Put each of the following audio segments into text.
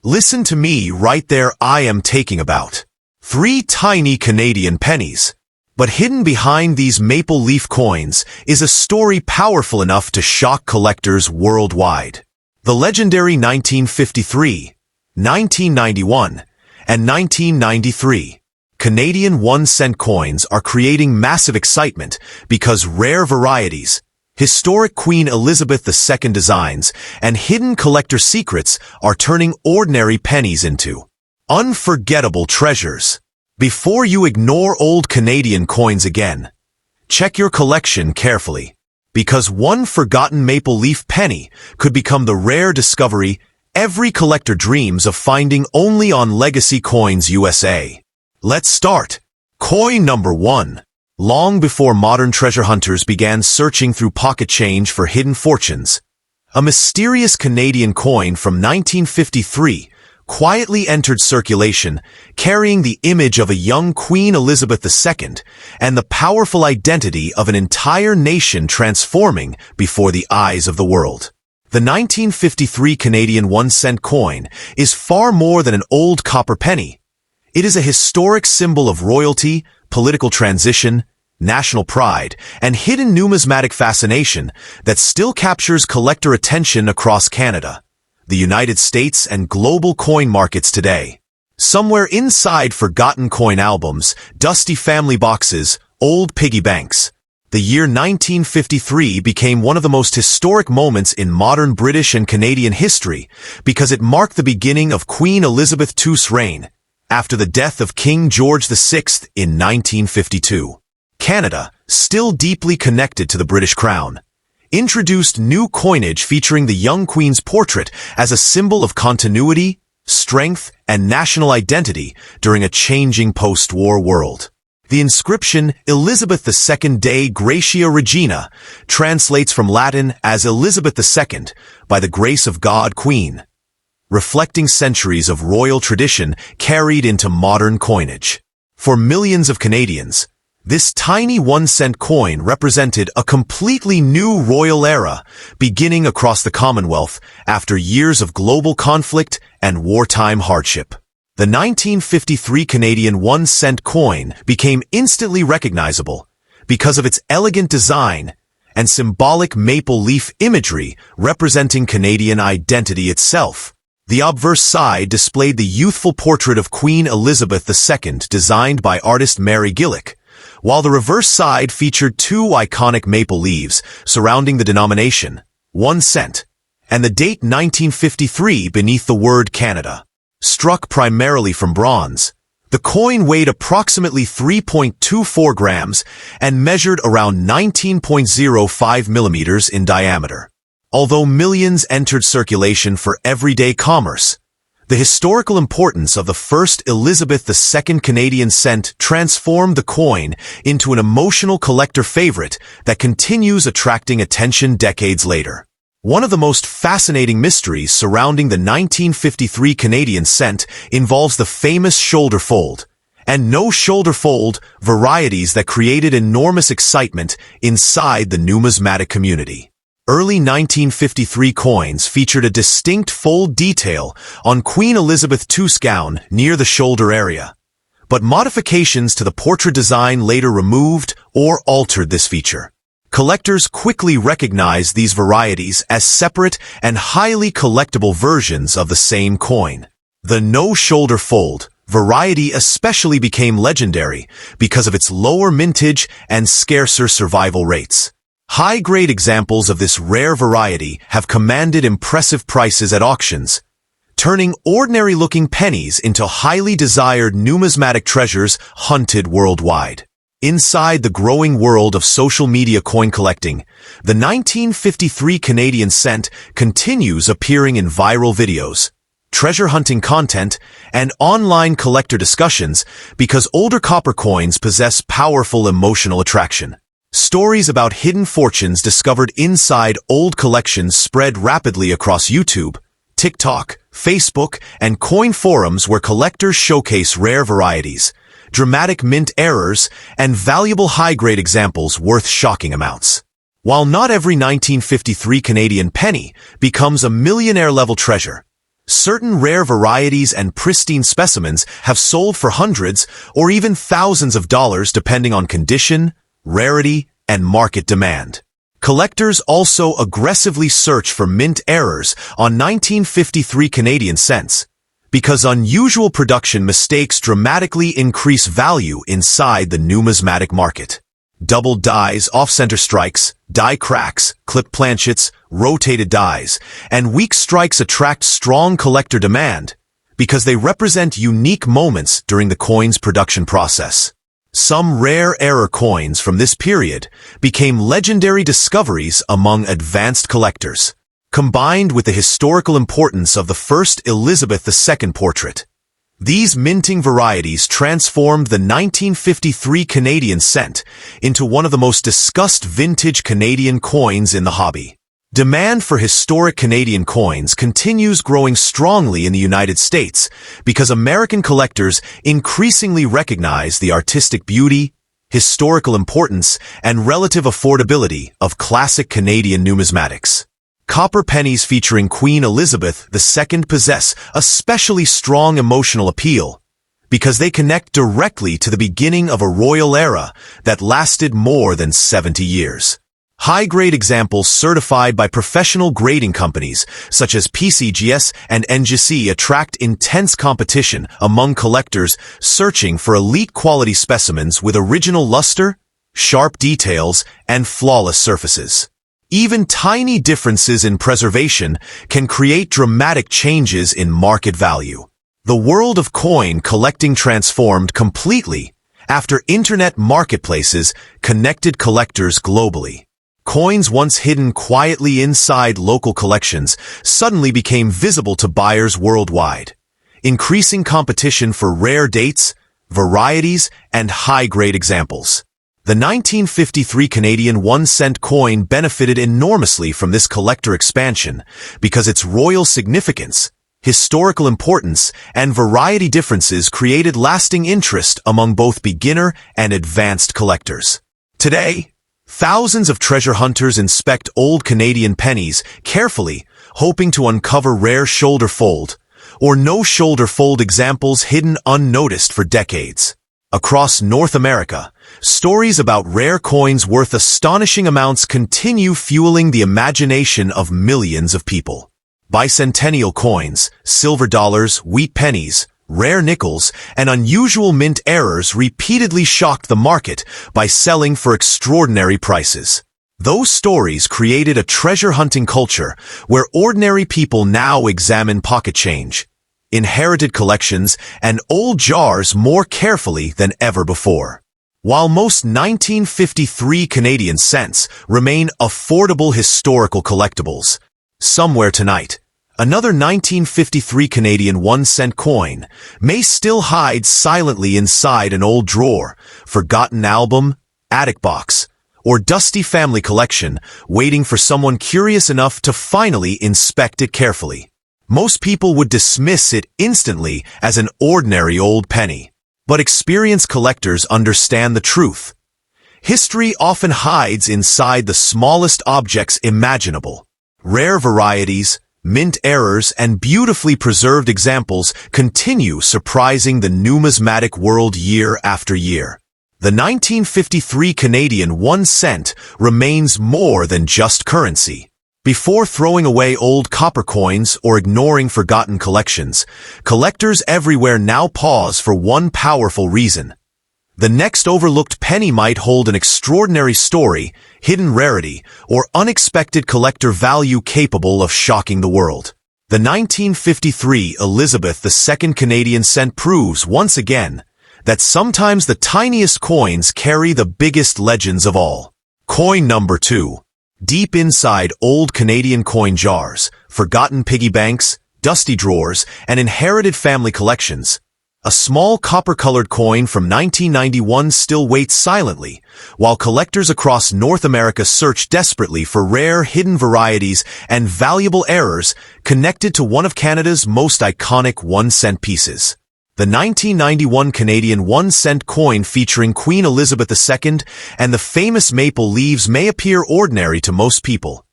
Listen to me right there. I am taking about 3 tiny Canadian pennies. But hidden behind these maple leaf coins is a story powerful enough to shock collectors worldwide. The legendary 1953, 1991, and 1993 Canadian 1-cent coins are creating massive excitement because rare varieties, historic Queen Elizabeth II designs, and hidden collector secrets are turning ordinary pennies into unforgettable treasures. Before you ignore old Canadian coins again, check your collection carefully, because one forgotten maple leaf penny could become the rare discovery every collector dreams of finding only on Legacy Coins USA. Let's start. Coin number 1. Long before modern treasure hunters began searching through pocket change for hidden fortunes, a mysterious Canadian coin from 1953 quietly entered circulation, carrying the image of a young Queen Elizabeth II and the powerful identity of an entire nation transforming before the eyes of the world. The 1953 Canadian 1-cent coin is far more than an old copper penny. It is a historic symbol of royalty, political transition, national pride, and hidden numismatic fascination that still captures collector attention across Canada, the United States, and global coin markets today. Somewhere inside forgotten coin albums, dusty family boxes, old piggy banks, the year 1953 became one of the most historic moments in modern British and Canadian history because it marked the beginning of Queen Elizabeth II's reign after the death of King George VI in 1952. Canada, still deeply connected to the British Crown, introduced new coinage featuring the young Queen's portrait as a symbol of continuity, strength, and national identity during a changing post-war world. The inscription, Elizabeth II Dei Gratia Regina, translates from Latin as Elizabeth II, by the grace of God Queen, reflecting centuries of royal tradition carried into modern coinage. For millions of Canadians, this tiny 1-cent coin represented a completely new royal era, beginning across the Commonwealth after years of global conflict and wartime hardship. The 1953 Canadian 1-cent coin became instantly recognizable because of its elegant design and symbolic maple leaf imagery representing Canadian identity itself. The obverse side displayed the youthful portrait of Queen Elizabeth II designed by artist Mary Gillick, while the reverse side featured 2 iconic maple leaves surrounding the denomination, 1 cent, and the date 1953 beneath the word Canada. Struck primarily from bronze, the coin weighed approximately 3.24 grams and measured around 19.05 millimeters in diameter. Although millions entered circulation for everyday commerce, the historical importance of the first Elizabeth II Canadian cent transformed the coin into an emotional collector favorite that continues attracting attention decades later. One of the most fascinating mysteries surrounding the 1953 Canadian cent involves the famous shoulder fold and no shoulder fold varieties that created enormous excitement inside the numismatic community. Early 1953 coins featured a distinct fold detail on Queen Elizabeth II's gown near the shoulder area, but modifications to the portrait design later removed or altered this feature. Collectors quickly recognized these varieties as separate and highly collectible versions of the same coin. The no-shoulder fold variety especially became legendary because of its lower mintage and scarcer survival rates. High-grade examples of this rare variety have commanded impressive prices at auctions, turning ordinary-looking pennies into highly desired numismatic treasures hunted worldwide. Inside the growing world of social media coin collecting, the 1953 Canadian cent continues appearing in viral videos, treasure hunting content, and online collector discussions because older copper coins possess powerful emotional attraction. Stories about hidden fortunes discovered inside old collections spread rapidly across YouTube, TikTok, Facebook, and coin forums where collectors showcase rare varieties, dramatic mint errors, and valuable high-grade examples worth shocking amounts. While not every 1953 Canadian penny becomes a millionaire-level treasure, Certain rare varieties and pristine specimens have sold for hundreds or even thousands of dollars depending on condition, rarity, and market demand. Collectors also aggressively search for mint errors on 1953 Canadian cents, because unusual production mistakes dramatically increase value inside the numismatic market. Double dies, off-center strikes, die cracks, clip planchets, rotated dies, and weak strikes attract strong collector demand because they represent unique moments during the coin's production process. Some rare error coins from this period became legendary discoveries among advanced collectors, combined with the historical importance of the first Elizabeth II portrait. These minting varieties transformed the 1953 Canadian cent into one of the most discussed vintage Canadian coins in the hobby. Demand for historic Canadian coins continues growing strongly in the United States because American collectors increasingly recognize the artistic beauty, historical importance, and relative affordability of classic Canadian numismatics. Copper pennies featuring Queen Elizabeth II possess a especially strong emotional appeal because they connect directly to the beginning of a royal era that lasted more than 70 years. High-grade examples certified by professional grading companies such as PCGS and NGC attract intense competition among collectors searching for elite quality specimens with original luster, sharp details, and flawless surfaces. Even tiny differences in preservation can create dramatic changes in market value. The world of coin collecting transformed completely after internet marketplaces connected collectors globally. Coins once hidden quietly inside local collections suddenly became visible to buyers worldwide, increasing competition for rare dates, varieties, and high-grade examples. The 1953 Canadian 1-cent coin benefited enormously from this collector expansion because its royal significance, historical importance, and variety differences created lasting interest among both beginner and advanced collectors. Today, thousands of treasure hunters inspect old Canadian pennies carefully, hoping to uncover rare shoulder fold or no shoulder fold examples hidden unnoticed for decades. Across North America, stories about rare coins worth astonishing amounts continue fueling the imagination of millions of people. Bicentennial coins, silver dollars, wheat pennies, rare nickels, and unusual mint errors repeatedly shocked the market by selling for extraordinary prices. Those stories created a treasure-hunting culture where ordinary people now examine pocket change, inherited collections, and old jars more carefully than ever before. While most 1953 Canadian cents remain affordable historical collectibles, somewhere tonight, another 1953 Canadian 1-cent coin may still hide silently inside an old drawer, forgotten album, attic box, or dusty family collection, waiting for someone curious enough to finally inspect it carefully. Most people would dismiss it instantly as an ordinary old penny. But experienced collectors understand the truth. History often hides inside the smallest objects imaginable. Rare varieties, mint errors, and beautifully preserved examples continue surprising the numismatic world year after year. The 1953 Canadian 1-cent remains more than just currency. Before throwing away old copper coins or ignoring forgotten collections, collectors everywhere now pause for one powerful reason. The next overlooked penny might hold an extraordinary story, hidden rarity, or unexpected collector value capable of shocking the world. The 1953 Elizabeth II Canadian cent proves once again that sometimes the tiniest coins carry the biggest legends of all. Coin number 2. Deep inside old Canadian coin jars, forgotten piggy banks, dusty drawers, and inherited family collections, a small copper-colored coin from 1991 still waits silently, while collectors across North America search desperately for rare hidden varieties and valuable errors connected to one of Canada's most iconic 1-cent pieces. The 1991 Canadian 1-cent coin featuring Queen Elizabeth II and the famous maple leaves may appear ordinary to most people.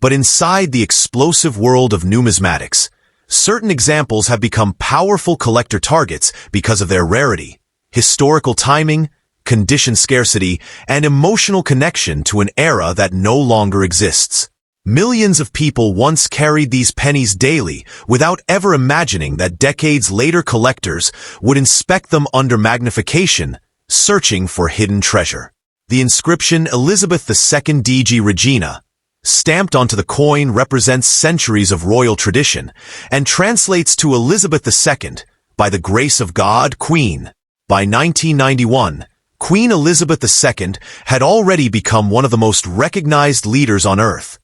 But inside the explosive world of numismatics, certain examples have become powerful collector targets because of their rarity, historical timing, condition scarcity, and emotional connection to an era that no longer exists. Millions of people once carried these pennies daily without ever imagining that decades later collectors would inspect them under magnification, searching for hidden treasure. The inscription Elizabeth II DG Regina, stamped onto the coin, represents centuries of royal tradition and translates to Elizabeth II, by the grace of God, Queen. By 1991, Queen Elizabeth II had already become one of the most recognized leaders on earth,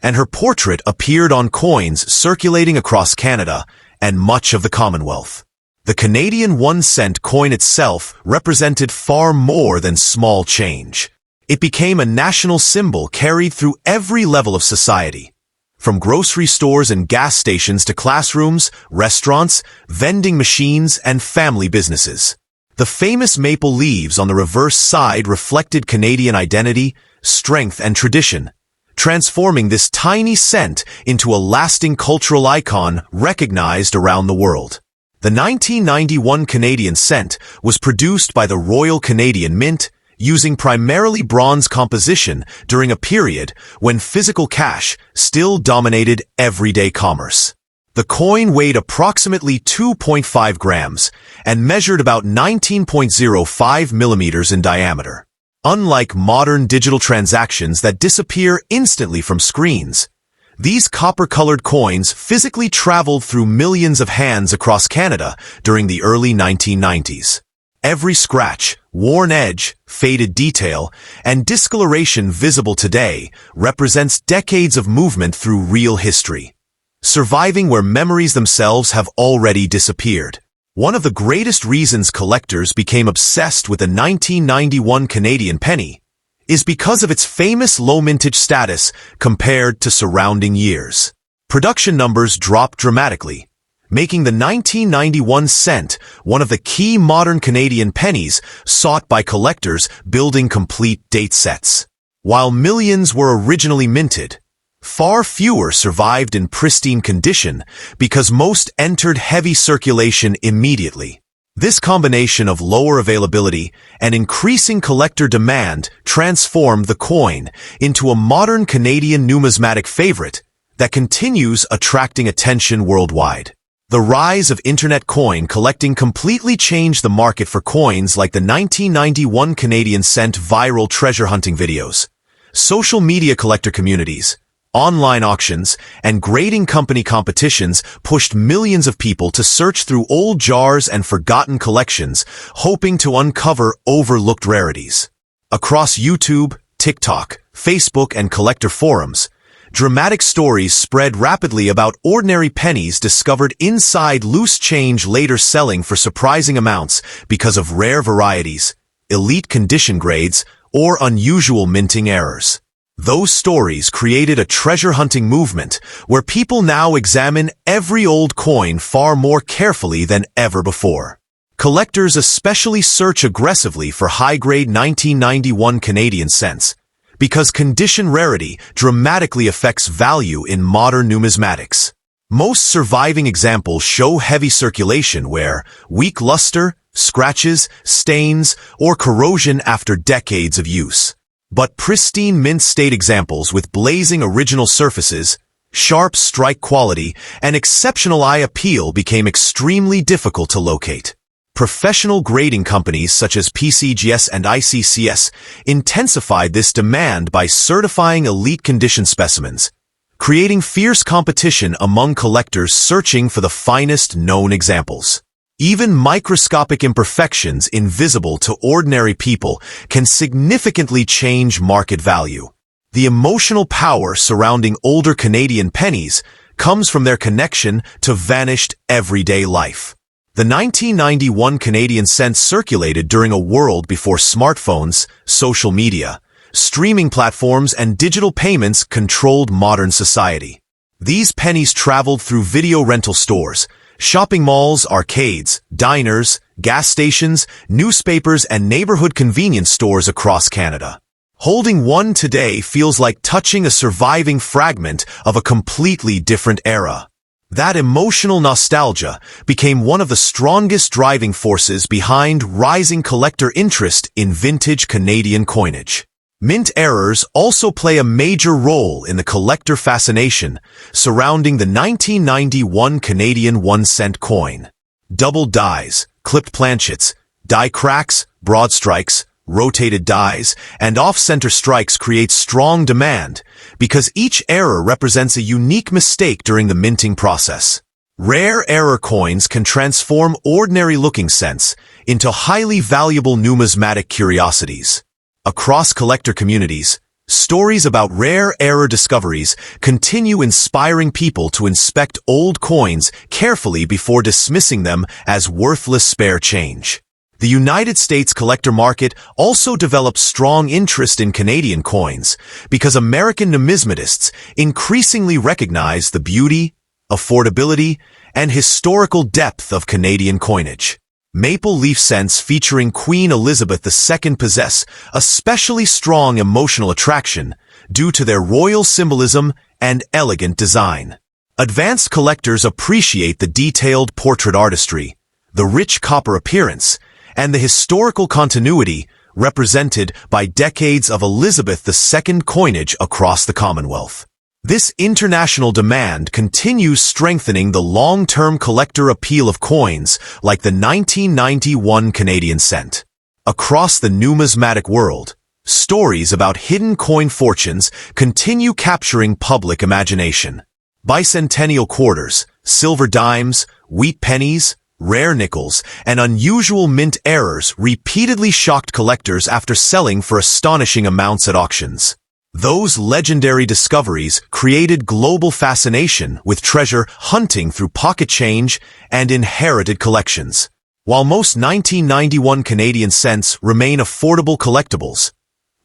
and her portrait appeared on coins circulating across Canada and much of the Commonwealth. The Canadian 1-cent coin itself represented far more than small change. It became a national symbol carried through every level of society, from grocery stores and gas stations to classrooms, restaurants, vending machines, and family businesses. The famous maple leaves on the reverse side reflected Canadian identity, strength, and tradition, transforming this tiny cent into a lasting cultural icon recognized around the world. The 1991 Canadian cent was produced by the Royal Canadian Mint, using primarily bronze composition during a period when physical cash still dominated everyday commerce. The coin weighed approximately 2.5 grams and measured about 19.05 millimeters in diameter. Unlike modern digital transactions that disappear instantly from screens, these copper-colored coins physically traveled through millions of hands across Canada during the early 1990s. Every scratch, worn edge, faded detail, and discoloration visible today represents decades of movement through real history, surviving where memories themselves have already disappeared. One of the greatest reasons collectors became obsessed with the 1991 Canadian penny is because of its famous low mintage status compared to surrounding years. Production numbers dropped dramatically, making the 1991 cent one of the key modern Canadian pennies sought by collectors building complete date sets. While millions were originally minted, far fewer survived in pristine condition because most entered heavy circulation immediately. This combination of lower availability and increasing collector demand transformed the coin into a modern Canadian numismatic favorite that continues attracting attention worldwide. The rise of internet coin collecting completely changed the market for coins like the 1991 Canadian cent viral treasure hunting videos, social media collector communities, online auctions, and grading company competitions pushed millions of people to search through old jars and forgotten collections, hoping to uncover overlooked rarities. Across YouTube, TikTok, Facebook, and collector forums, dramatic stories spread rapidly about ordinary pennies discovered inside loose change later selling for surprising amounts because of rare varieties, elite condition grades, or unusual minting errors. Those stories created a treasure hunting movement where people now examine every old coin far more carefully than ever before. Collectors especially search aggressively for high-grade 1991 Canadian cents because condition rarity dramatically affects value in modern numismatics. Most surviving examples show heavy circulation where weak luster, scratches, stains, or corrosion after decades of use. But pristine mint-state examples with blazing original surfaces, sharp strike quality, and exceptional eye appeal became extremely difficult to locate. Professional grading companies such as PCGS and ICCS intensified this demand by certifying elite condition specimens, creating fierce competition among collectors searching for the finest known examples. Even microscopic imperfections invisible to ordinary people can significantly change market value. The emotional power surrounding older Canadian pennies comes from their connection to vanished everyday life. The 1991 Canadian cent circulated during a world before smartphones, social media, streaming platforms, and digital payments controlled modern society. These pennies traveled through video rental stores, shopping malls, arcades, diners, gas stations, newspapers, and neighborhood convenience stores across Canada. Holding one today feels like touching a surviving fragment of a completely different era. That emotional nostalgia became one of the strongest driving forces behind rising collector interest in vintage Canadian coinage. Mint errors also play a major role in the collector fascination surrounding the 1991 Canadian 1-cent coin. Double dies, clipped planchets, die cracks, broad strikes, rotated dies, and off-center strikes create strong demand because each error represents a unique mistake during the minting process. Rare error coins can transform ordinary-looking cents into highly valuable numismatic curiosities. Across collector communities, stories about rare error discoveries continue inspiring people to inspect old coins carefully before dismissing them as worthless spare change. The United States collector market also develops strong interest in Canadian coins because American numismatists increasingly recognize the beauty, affordability, and historical depth of Canadian coinage. Maple leaf cents featuring Queen Elizabeth II possess a specially strong emotional attraction due to their royal symbolism and elegant design. Advanced collectors appreciate the detailed portrait artistry, the rich copper appearance, and the historical continuity represented by decades of Elizabeth II coinage across the Commonwealth. This international demand continues strengthening the long-term collector appeal of coins like the 1991 Canadian cent. Across the numismatic world, stories about hidden coin fortunes continue capturing public imagination. Bicentennial quarters, silver dimes, wheat pennies, rare nickels, and unusual mint errors repeatedly shocked collectors after selling for astonishing amounts at auctions. Those legendary discoveries created global fascination with treasure hunting through pocket change and inherited collections. While most 1991 Canadian cents remain affordable collectibles,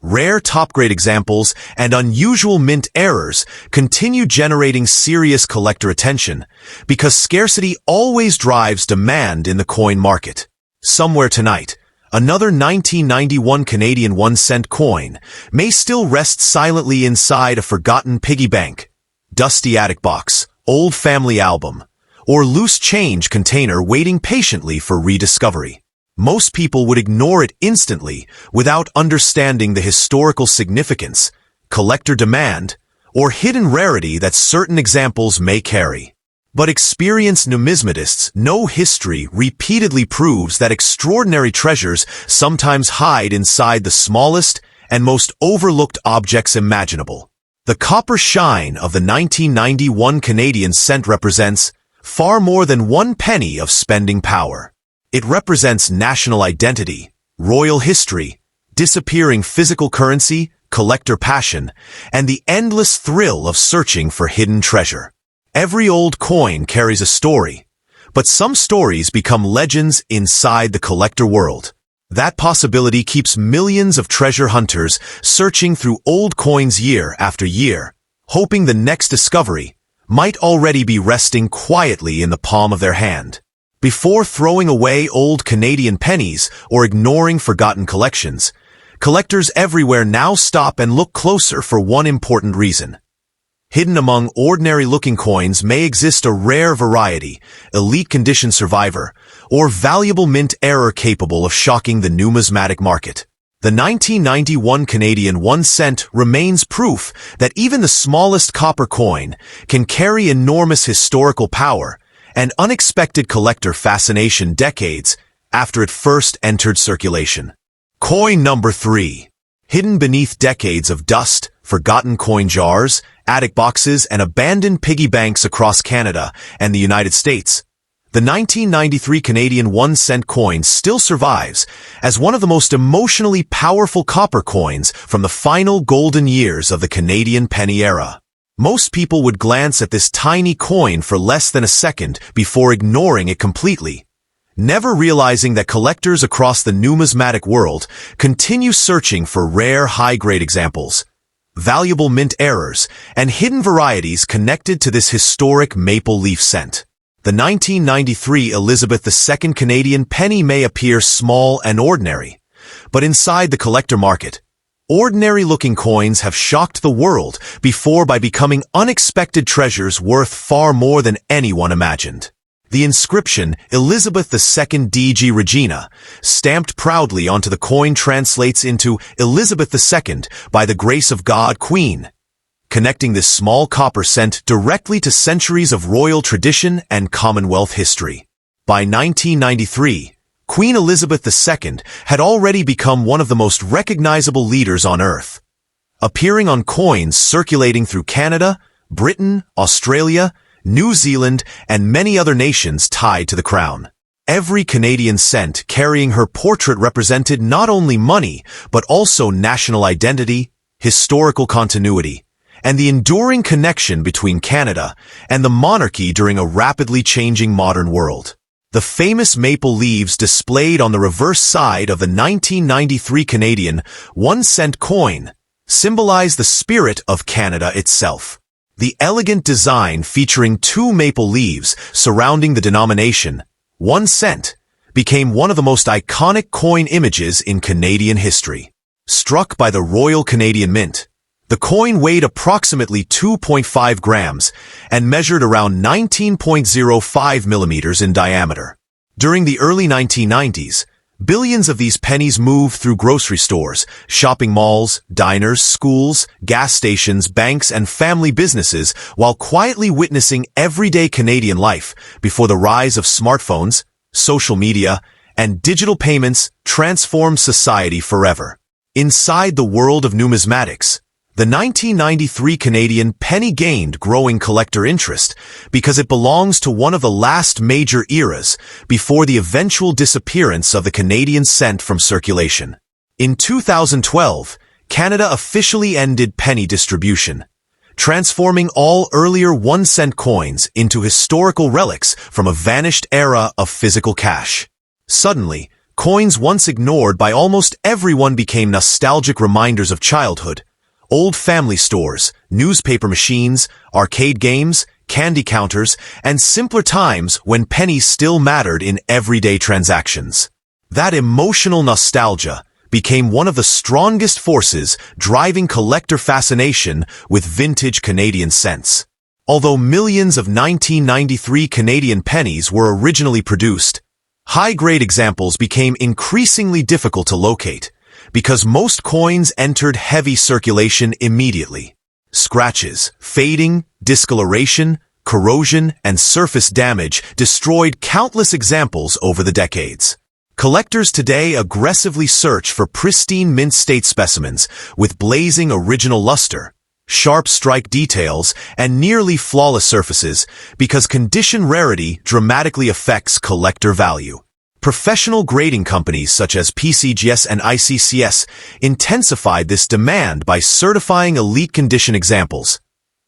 rare top-grade examples and unusual mint errors continue generating serious collector attention because scarcity always drives demand in the coin market. Somewhere tonight, another 1991 Canadian 1-cent coin may still rest silently inside a forgotten piggy bank, dusty attic box, old family album, or loose change container waiting patiently for rediscovery. Most people would ignore it instantly without understanding the historical significance, collector demand, or hidden rarity that certain examples may carry. But experienced numismatists know history repeatedly proves that extraordinary treasures sometimes hide inside the smallest and most overlooked objects imaginable. The copper shine of the 1991 Canadian cent represents far more than 1 penny of spending power. It represents national identity, royal history, disappearing physical currency, collector passion, and the endless thrill of searching for hidden treasure. Every old coin carries a story, but some stories become legends inside the collector world. That possibility keeps millions of treasure hunters searching through old coins year after year, hoping the next discovery might already be resting quietly in the palm of their hand. Before throwing away old Canadian pennies or ignoring forgotten collections, collectors everywhere now stop and look closer for one important reason. Hidden among ordinary-looking coins may exist a rare variety, elite condition survivor, or valuable mint error capable of shocking the numismatic market. The 1991 Canadian 1-cent remains proof that even the smallest copper coin can carry enormous historical power and unexpected collector fascination decades after it first entered circulation. Coin number 3. Hidden beneath decades of dust, forgotten coin jars, attic boxes, and abandoned piggy banks across Canada and the United States, the 1993 Canadian 1-cent coin still survives as one of the most emotionally powerful copper coins from the final golden years of the Canadian penny era. Most people would glance at this tiny coin for less than a second before ignoring it completely, never realizing that collectors across the numismatic world continue searching for rare high-grade examples, valuable mint errors, and hidden varieties connected to this historic maple leaf cent. The 1993 Elizabeth II Canadian penny may appear small and ordinary, but inside the collector market, Ordinary-looking coins have shocked the world before by becoming unexpected treasures worth far more than anyone imagined. The inscription, Elizabeth II DG Regina, stamped proudly onto the coin translates into Elizabeth II, by the grace of God, Queen, connecting this small copper cent directly to centuries of royal tradition and Commonwealth history. By 1993, Queen Elizabeth II had already become one of the most recognizable leaders on Earth, appearing on coins circulating through Canada, Britain, Australia, New Zealand, and many other nations tied to the crown. Every Canadian cent carrying her portrait represented not only money, but also national identity, historical continuity, and the enduring connection between Canada and the monarchy during a rapidly changing modern world. The famous maple leaves displayed on the reverse side of the 1993 Canadian 1-cent coin symbolize the spirit of Canada itself. The elegant design featuring 2 maple leaves surrounding the denomination, 1 cent, became one of the most iconic coin images in Canadian history. Struck by the Royal Canadian Mint, the coin weighed approximately 2.5 grams and measured around 19.05 millimeters in diameter. During the early 1990s, billions of these pennies moved through grocery stores, shopping malls, diners, schools, gas stations, banks, and family businesses while quietly witnessing everyday Canadian life before the rise of smartphones, social media, and digital payments transformed society forever. Inside the world of numismatics, the 1993 Canadian penny gained growing collector interest because it belongs to one of the last major eras before the eventual disappearance of the Canadian cent from circulation. In 2012, Canada officially ended penny distribution, transforming all earlier 1-cent coins into historical relics from a vanished era of physical cash. Suddenly, coins once ignored by almost everyone became nostalgic reminders of childhood. Old family stores, newspaper machines, arcade games, candy counters, and simpler times when pennies still mattered in everyday transactions. That emotional nostalgia became one of the strongest forces driving collector fascination with vintage Canadian cents. Although millions of 1993 Canadian pennies were originally produced, high-grade examples became increasingly difficult to locate, because most coins entered heavy circulation immediately. Scratches, fading, discoloration, corrosion, and surface damage destroyed countless examples over the decades. Collectors today aggressively search for pristine mint-state specimens with blazing original luster, sharp strike details, and nearly flawless surfaces because condition rarity dramatically affects collector value. Professional grading companies such as PCGS and ICCS intensified this demand by certifying elite condition examples,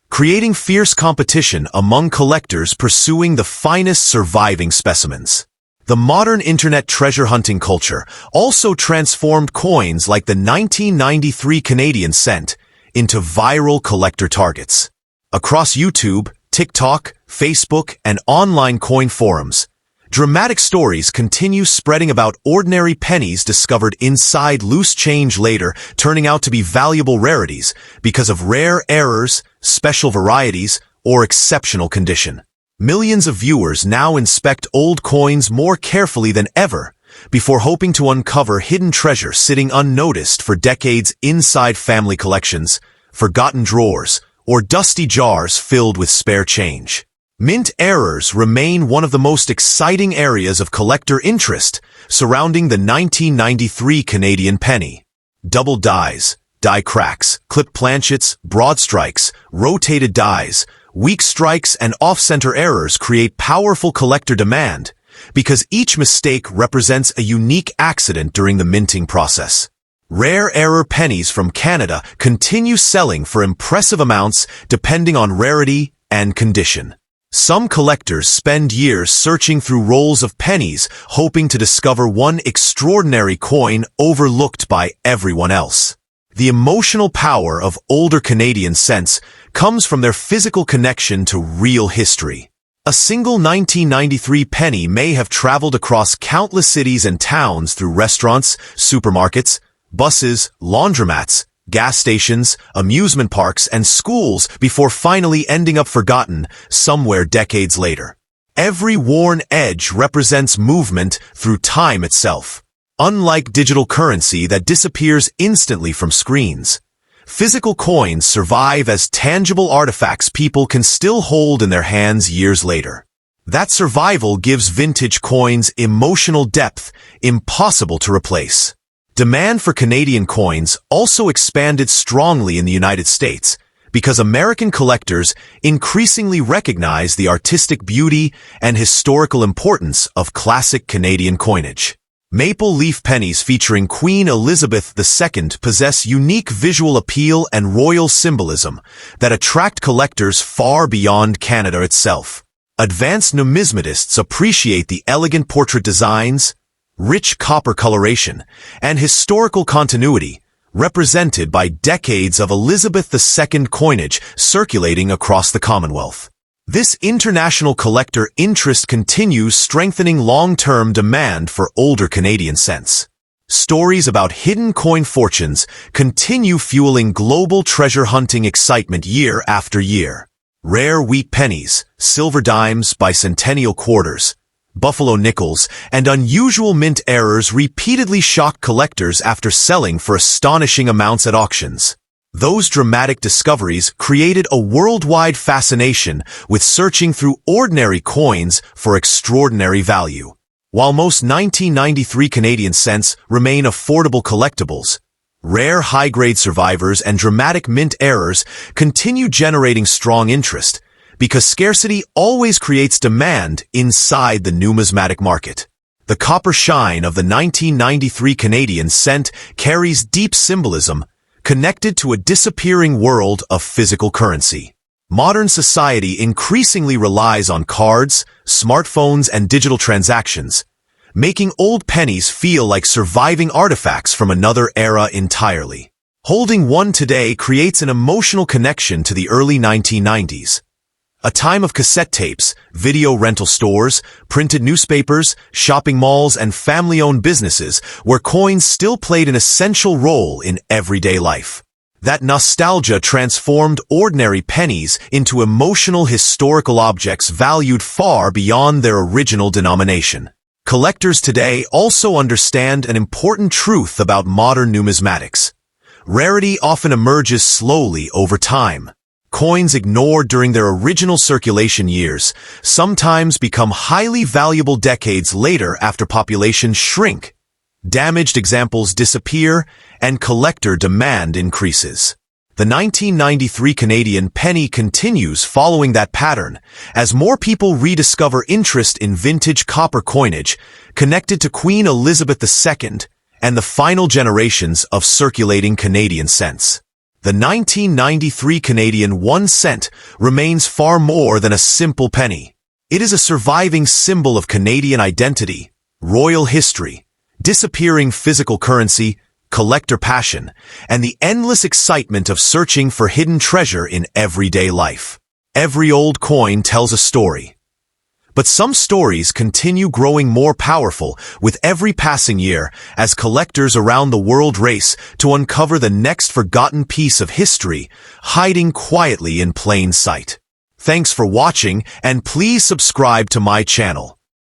creating fierce competition among collectors pursuing the finest surviving specimens. The modern internet treasure hunting culture also transformed coins like the 1993 Canadian cent into viral collector targets. Across YouTube, TikTok, Facebook, and online coin forums, dramatic stories continue spreading about ordinary pennies discovered inside loose change later turning out to be valuable rarities because of rare errors, special varieties, or exceptional condition. Millions of viewers now inspect old coins more carefully than ever before hoping to uncover hidden treasure sitting unnoticed for decades inside family collections, forgotten drawers, or dusty jars filled with spare change. Mint errors remain one of the most exciting areas of collector interest surrounding the 1993 Canadian penny. Double dies, die cracks, clipped planchets, broad strikes, rotated dies, weak strikes, and off-center errors create powerful collector demand because each mistake represents a unique accident during the minting process. Rare error pennies from Canada continue selling for impressive amounts depending on rarity and condition. Some collectors spend years searching through rolls of pennies, hoping to discover one extraordinary coin overlooked by everyone else. The emotional power of older Canadian cents comes from their physical connection to real history. A single 1993 penny may have traveled across countless cities and towns through restaurants, supermarkets, buses, laundromats, gas stations, amusement parks, and schools before finally ending up forgotten somewhere decades later. Every worn edge represents movement through time itself. Unlike digital currency that disappears instantly from screens, physical coins survive as tangible artifacts people can still hold in their hands years later. That survival gives vintage coins emotional depth impossible to replace. Demand for Canadian coins also expanded strongly in the United States because American collectors increasingly recognize the artistic beauty and historical importance of classic Canadian coinage. Maple leaf pennies featuring Queen Elizabeth II possess unique visual appeal and royal symbolism that attract collectors far beyond Canada itself. Advanced numismatists appreciate the elegant portrait designs, rich copper coloration, and historical continuity represented by decades of Elizabeth II coinage circulating across the Commonwealth. This international collector interest continues strengthening long-term demand for older Canadian cents. Stories about hidden coin fortunes continue fueling global treasure hunting excitement year after year. Rare wheat pennies, silver dimes, bicentennial quarters, buffalo nickels, and unusual mint errors repeatedly shock collectors after selling for astonishing amounts at auctions. Those dramatic discoveries created a worldwide fascination with searching through ordinary coins for extraordinary value. While most 1993 Canadian cents remain affordable collectibles, rare high-grade survivors and dramatic mint errors continue generating strong interest because scarcity always creates demand inside the numismatic market. The copper shine of the 1993 Canadian cent carries deep symbolism connected to a disappearing world of physical currency. Modern society increasingly relies on cards, smartphones, and digital transactions, making old pennies feel like surviving artifacts from another era entirely. Holding one today creates an emotional connection to the early 1990s, a time of cassette tapes, video rental stores, printed newspapers, shopping malls, and family-owned businesses where coins still played an essential role in everyday life. That nostalgia transformed ordinary pennies into emotional historical objects valued far beyond their original denomination. Collectors today also understand an important truth about modern numismatics. Rarity often emerges slowly over time. Coins ignored during their original circulation years sometimes become highly valuable decades later after populations shrink, damaged examples disappear, and collector demand increases. The 1993 Canadian penny continues following that pattern as more people rediscover interest in vintage copper coinage connected to Queen Elizabeth II and the final generations of circulating Canadian cents. The 1993 Canadian 1 cent remains far more than a simple penny. It is a surviving symbol of Canadian identity, royal history, disappearing physical currency, collector passion, and the endless excitement of searching for hidden treasure in everyday life. Every old coin tells a story. But some stories continue growing more powerful with every passing year as collectors around the world race to uncover the next forgotten piece of history hiding quietly in plain sight. Thanks for watching, and please subscribe to my channel.